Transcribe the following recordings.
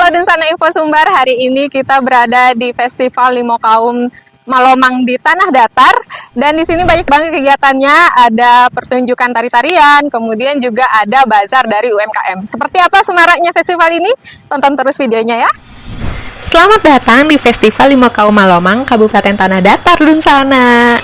Halo Dunsana Info Sumbar, hari ini kita berada di Festival Limo Kaum Malomang di Tanah Datar, dan di sini banyak banget kegiatannya, ada pertunjukan tari-tarian, kemudian juga ada bazar dari UMKM. Seperti apa semaraknya festival ini? Tonton terus videonya ya. Selamat datang di Festival Limo Kaum Malomang, Kabupaten Tanah Datar, Dunsana.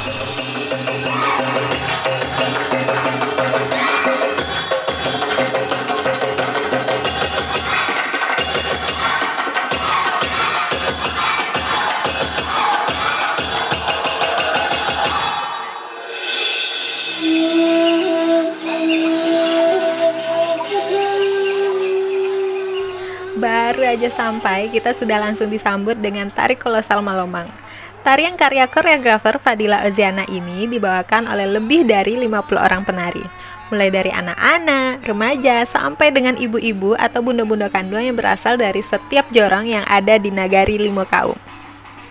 Baru aja sampai, kita sudah langsung disambut dengan tari kolosal Malomang. Tarian karya koreografer Fadila Oziana ini dibawakan oleh lebih dari 50 orang penari. Mulai dari anak-anak, remaja, sampai dengan ibu-ibu atau bunda-bunda kandung yang berasal dari setiap jorong yang ada di Nagari Limo Kaum.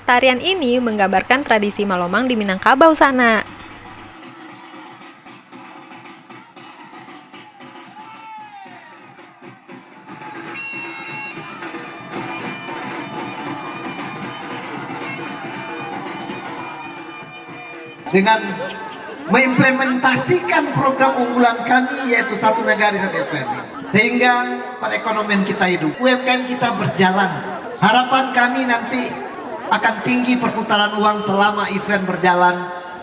Tarian ini menggambarkan tradisi Malomang di Minangkabau sana. Dengan mengimplementasikan program unggulan kami, yaitu Satu Nagari Satu Event, sehingga perekonomian kita hidup, UMKM kita berjalan. Harapan kami nanti akan tinggi perputaran uang selama event berjalan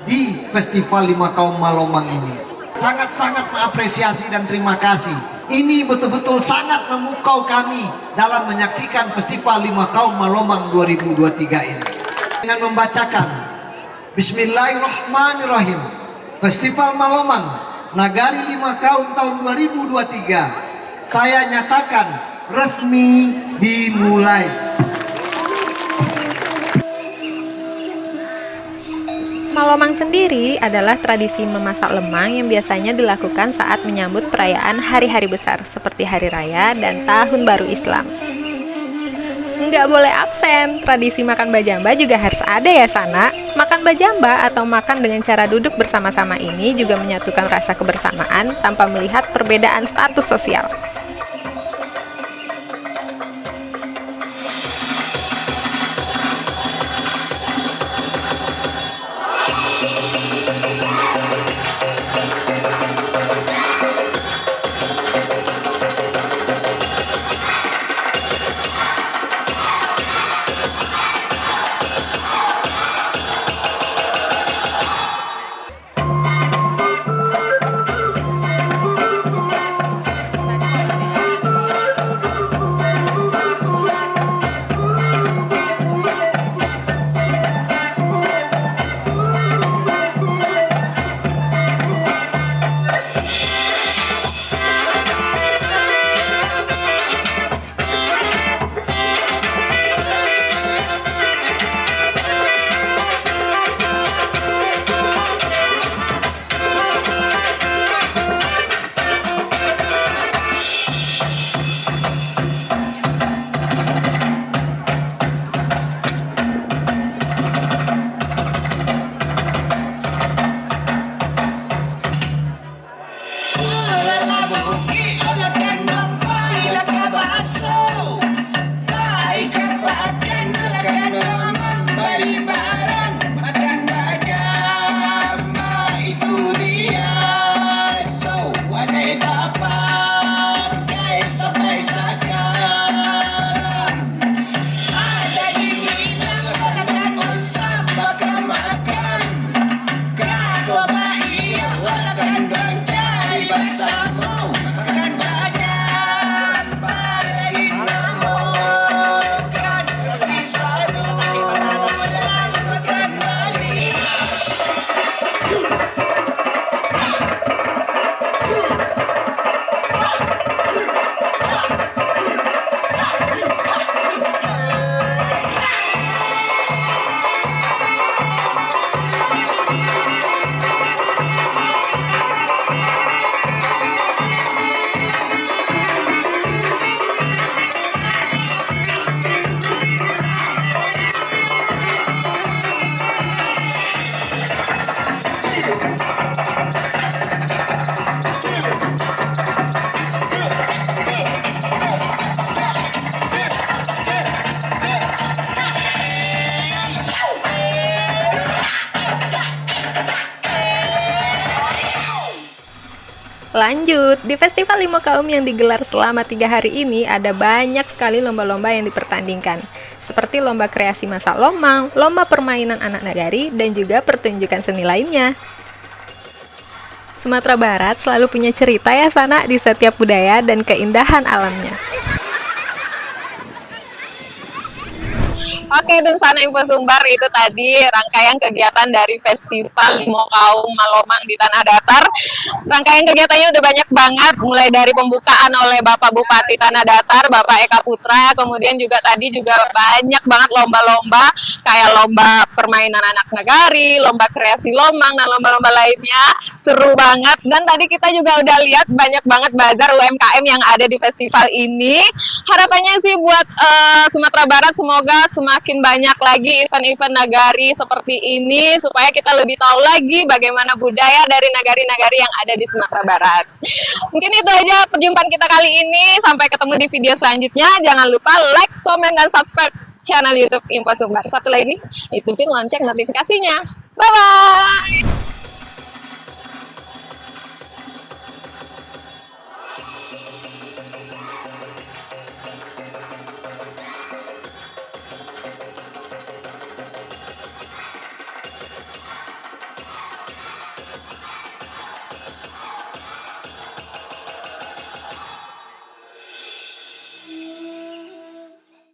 di Festival Limo Kaum Malomang ini. Sangat-sangat mengapresiasi dan terima kasih. Ini betul-betul sangat memukau kami dalam menyaksikan Festival Limo Kaum Malomang 2023 ini. Dengan membacakan Bismillahirrahmanirrahim, Festival Malomang Nagari Limo Kaum tahun 2023 saya nyatakan resmi dimulai. Malomang sendiri adalah tradisi memasak lemang yang biasanya dilakukan saat menyambut perayaan hari-hari besar seperti Hari Raya dan Tahun Baru Islam. Nggak boleh absen, tradisi makan bajamba juga harus ada ya sana. Makan bajamba atau makan dengan cara duduk bersama-sama ini juga menyatukan rasa kebersamaan tanpa melihat perbedaan status sosial. Lanjut, di Festival Limo Kaum yang digelar selama 3 hari ini ada banyak sekali lomba-lomba yang dipertandingkan, seperti lomba kreasi masak lomang, lomba permainan anak nagari, dan juga pertunjukan seni lainnya. Sumatera Barat selalu punya cerita ya Sana di setiap budaya dan keindahan alamnya. Oke, dan Sana Info Sumbar itu tadi rangkaian kegiatan dari Festival Limo Kaum Malomang di Tanah Datar. Rangkaian kegiatannya udah banyak banget, mulai dari pembukaan oleh Bapak Bupati Tanah Datar, Bapak Eka Putra, kemudian juga tadi juga banyak banget lomba-lomba, kayak lomba permainan anak nagari, lomba kreasi lomang, dan lomba-lomba lainnya. Seru banget, dan tadi kita juga udah lihat banyak banget bazar UMKM yang ada di festival ini. Harapannya sih buat Sumatera Barat semoga semakin banyak lagi event-event nagari seperti ini supaya kita lebih tahu lagi bagaimana budaya dari nagari-nagari yang ada di Sumatera Barat. Mungkin itu aja perjumpaan kita kali ini. Sampai ketemu di video selanjutnya. Jangan lupa like, komen, dan subscribe channel YouTube Info Sumbar. Satu lagi, hidupin lonceng notifikasinya. Bye-bye!